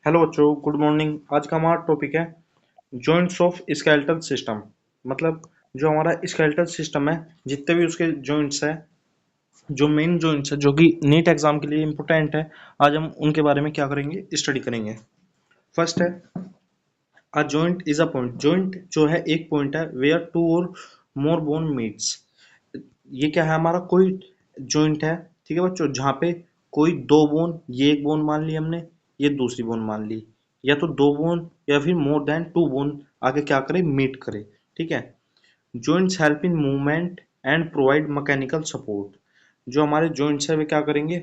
Hello बच्चों, good morning. आज का हमारा टॉपिक है जॉइंट्स ऑफ स्केलेटल सिस्टम। मतलब जो हमारा स्केलेटल सिस्टम है, जितने भी उसके जॉइंट्स है, जो मेन जॉइंट्स है जो कि नीट एग्जाम के लिए इम्पोर्टेंट है, आज हम उनके बारे में क्या करेंगे, स्टडी करेंगे। फर्स्ट है, a joint is a point. Joint जो है एक पॉइंट है वेयर टू और मोर बोन मीट्स। ये क्या है, हमारा कोई जॉइंट है, ठीक है बच्चों, जहाँ पे कोई दो बोन, ये एक बोन मान ली हमने, ये दूसरी बोन मान ली, या तो दो बोन या फिर मोर देन टू बोन आगे क्या करे, मीट करे। ठीक है। Joints help in movement and provide mechanical support. जो हमारे जॉइंट्स है वे क्या करेंगे,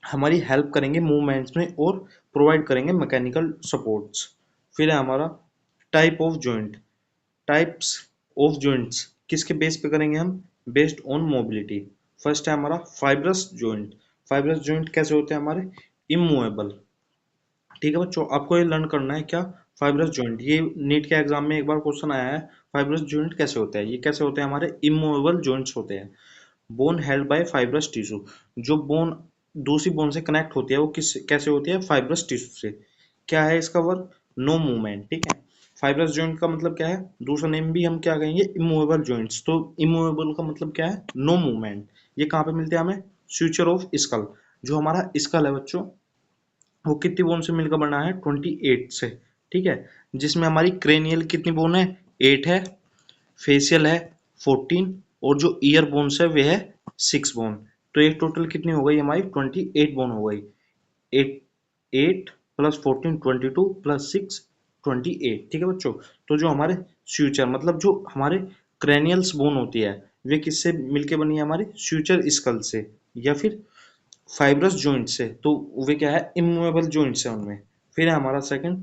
हमारी हेल्प करेंगे मूवमेंट्स में और प्रोवाइड करेंगे मैकेनिकल सपोर्ट्स। फिर है हमारा type of joint. Types of joints किसके बेस पे करेंगे हम, बेस्ड ऑन मोबिलिटी। फर्स्ट है हमारा फाइब्रस जॉइंट। फाइब्रस जॉइंट कैसे होते हैं हमारे, इमूवेबल। ठीक है बच्चों, आपको ये लर्न करना है क्या, फाइब्रस जॉइंट। ये नीट के एग्जाम में एक बार क्वेश्चन आया है, फाइब्रस जॉइंट कैसे होते हैं। ये कैसे होते हैं, हमारे इमूवेबल जॉइंट्स होते हैं। Bone held by fibrous tissue. जो बोन दूसरी बोन से कनेक्ट होती है वो किस कैसे होती है, फाइब्रस टिश्यू से। क्या है इसका वर्क, नो मूवमेंट। ठीक है। फाइब्रस जॉइंट का मतलब क्या है, दूसरा नेम भी हम क्या कहेंगे, इमूवेबल जॉइंट्स। तो इमूवेबल का मतलब क्या है, नो मूवमेंट। ये कहाँ पे मिलते हैं हमें, फ्यूचर ऑफ स्कल। जो हमारा स्कल है बच्चों, वो कितनी बोन से मिलकर बना है, 28 से। ठीक है। जिसमें हमारी क्रेनियल कितनी बोन है, 8 है। फेशियल है 14, और जो ईयर बोन्स है वे है 6 बोन। तो एक टोटल कितनी हो गई हमारी, 28 बोन हो गई। 8 8 प्लस 14 22 प्लस 6 28। ठीक है बच्चों। तो जो हमारे फ्यूचर मतलब जो हमारे क्रेनियल्स बोन होती है, वे किससे मिलके बनी है, हमारी फ्यूचर स्कल से या फिर फाइब्रस जॉइंट से। तो वे क्या है, इमूवेबल जॉइंट्स है उनमें। फिर है हमारा second,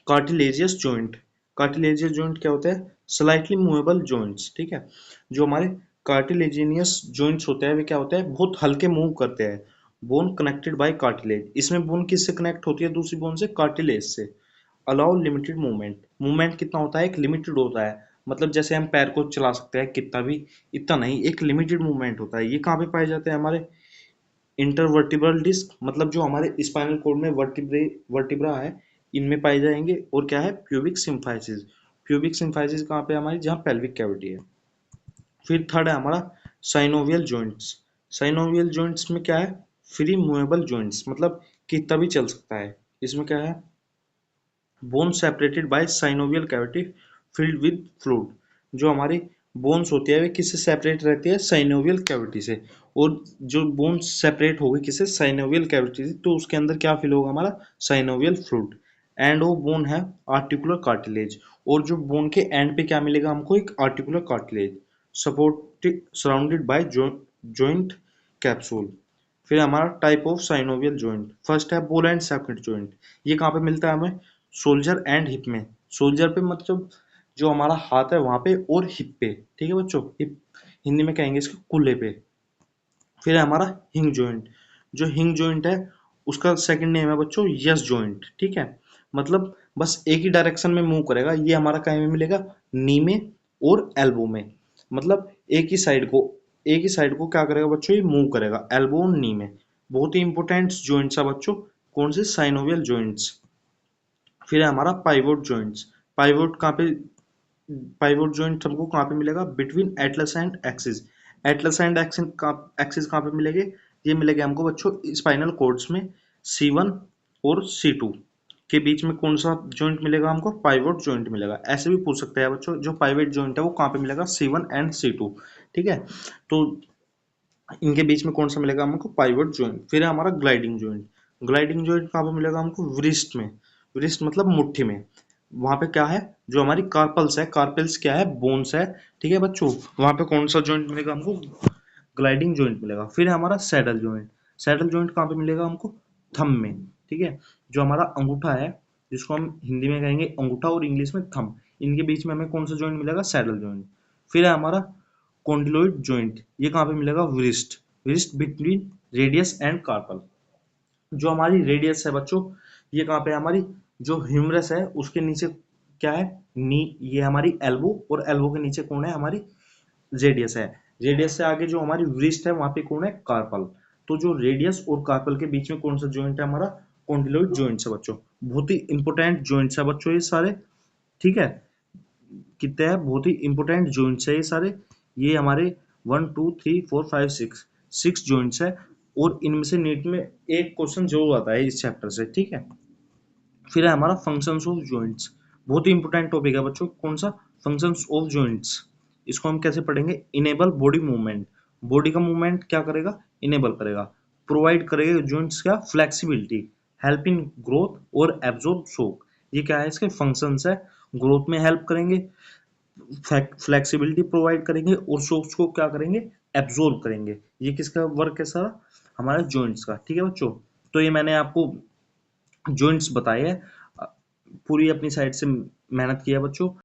cartilaginous joint. Cartilaginous joint क्या होता है, स्लाइटली मूवेबल जॉइंट्स। ठीक है। जो हमारे कार्टिलेजिनियस जॉइंट्स होते हैं वे क्या होते हैं, बहुत हल्के मूव करते हैं। Bone connected by cartilage. इसमें बोन किससे कनेक्ट होती है, दूसरी बोन से, कार्टिलेज से। Allow limited movement. मूवमेंट कितना होता है, एक लिमिटेड होता है। मतलब जैसे हम पैर को चला सकते हैं कितना भी, इतना नहीं, एक लिमिटेड मूवमेंट होता है। ये कहाँ पे पाए जाते हैं, हमारे इंटरवर्टिब्रल डिस्क, मतलब जो हमारे स्पाइनल कोड में वर्टिब्रा है, इनमें पाए जाएंगे। और क्या है, प्यूबिक सिम्फाइसिस। प्यूबिक सिम्फाइसिस कहाँ पे है हमारी, जहाँ पेल्विक कैविटी है। फिर थर्ड है हमारा साइनोवियल जॉइंट्स। साइनोवियल जॉइंट्स में क्या है, फ्री मूवेबल जॉइंट्स, मतलब कितना भी चल सकता है। इसमें क्या है, bone separated by synovial cavity filled with fluid. जो हमारी बोन्स होती है वे किससे सेपरेट रहती है, साइनोवियल कैविटी से। और जो बोन सेपरेट होगी किससे, साइनोवियल कैविटी से, तो उसके अंदर क्या फिल होगा, हमारा साइनोवियल फ्लूइड। एंड वो बोन है आर्टिकुलर कार्टिलेज। और जो बोन के एंड पे क्या मिलेगा हमको, एक articular cartilage supported surrounded by joint capsule. फिर हमारा type of synovial joint, first है बॉल एंड सॉकेट जॉइंट। ये कहाँ पे मिलता है हमें, शोल्जर एंड हिप में। शोल्जर पे मतलब जो हमारा हाथ है वहां पे, और हिप पे। ठीक है बच्चों, हिप हिंदी में कहेंगे इसको कूल्हे पे। फिर है हमारा हिंग जॉइंट। जो हिंग जॉइंट है उसका सेकंड नेम है बच्चों यस जॉइंट। ठीक है। मतलब बस एक ही डायरेक्शन में मूव करेगा। ये हमारा कहीं में मिलेगा, नी में और एल्बो में। मतलब एक ही साइड को क्या करेगा बच्चों, ये मूव करेगा, एल्बो और नी में। बहुत ही इंपॉर्टेंट जॉइंट्स है बच्चों, कौन से, साइनोवियल जॉइंट्स। फिर है हमारा पाइवोट जॉइंट्स। पाइवोट कहाँ पे, पाइवोट जॉइंट हमको कहाँ पे मिलेगा, between Atlas and axis. Atlas and axis कहाँ पे मिलेंगे, ये मिलेंगे हमको बच्चों स्पाइनल कॉर्ड्स में, C1 और C2 के बीच में। कौन सा जॉइंट मिलेगा हमको, पाइवोट जॉइंट मिलेगा। ऐसे भी पूछ सकते हैं बच्चों, जो पाइवोट जॉइंट है वो कहाँ पे मिलेगा, C1 एंड C2। ठीक है। तो इनके बीच में कौन सा मिलेगा हमको, पाइवोट जॉइंट। फिर है हमारा ग्लाइडिंग जॉइंट। ग्लाइडिंग जॉइंट कहाँ पे मिलेगा हमको, व्रिस्ट में। व्रिस्ट मतलब मुट्ठी में। वहां पे क्या है, जो हमारी कार्पल्स है, कार्पल्स क्या है, बोन्स है। ठीक है बच्चों, वहां पे कौन सा जॉइंट मिलेगा हमको, ग्लाइडिंग जॉइंट मिलेगा। फिर है हमारा सैडल जॉइंट। सैडल जॉइंट कहाँ पे मिलेगा हमको, थंब में। ठीक है। जो हमारा अंगूठा है, जिसको हम हिंदी में कहेंगे अंगूठा और इंग्लिश में थंब, इनके बीच में हमें कौन सा जॉइंट मिलेगा, सैडल जॉइंट। फिर है हमारा कॉन्डिलोइड जॉइंट। ये कहाँ पे मिलेगा, wrist. Wrist between radius and carpal. जो हमारी रेडियस है बच्चों, ये कहाँ पे है हमारी, जो ह्यूमरस है उसके नीचे क्या है, नी। ये हमारी एल्बो, और एल्बो के नीचे कौन है, हमारी रेडियस है। रेडियस से आगे जो हमारी व्रिस्ट है वहां पे कौन है, कार्पल। तो जो रेडियस और कार्पल के बीच में कौन सा जॉइंट है हमारा, कॉन्डिलोइड जॉइंट्स है बच्चों, बहुत ही इंपॉर्टेंट जॉइंट्स है बच्चों ये सारे, ठीक है। कितने हैं, बहुत ही इंपॉर्टेंट जॉइंट्स है ये सारे, ये हमारे 1 2 3 4 5 6 6 जॉइंट्स है, और इनमें से नीट में एक क्वेश्चन जरूर आता है इस चैप्टर से, ठीक है। फिर है हमारा फंक्शंस ऑफ जॉइंट्स, बहुत ही इंपॉर्टेंट टॉपिक है बच्चों, कौन सा, फंक्शंस ऑफ जॉइंट्स। इसको हम कैसे पढ़ेंगे, इनेबल बॉडी मूवमेंट, बॉडी का मूवमेंट क्या करेगा, इनेबल करेगा, प्रोवाइड करेगा जॉइंट्स क्या, फ्लेक्सिबिलिटी, हेल्प इन ग्रोथ और एब्जॉर्ब शॉक, ये क्या है इसके फंक्शंस है, ग्रोथ में हेल्प करेंगे, फ्लेक्सिबिलिटी प्रोवाइड करेंगे, और शॉक्स को क्या करेंगे, एब्जॉर्ब करेंगे। ये किसका वर्क है सारा, हमारा जॉइंट्स का, ठीक है बच्चों। तो ये मैंने आपको जॉइंट्स बताए हैं, पूरी अपनी साइड से मेहनत किया बच्चों।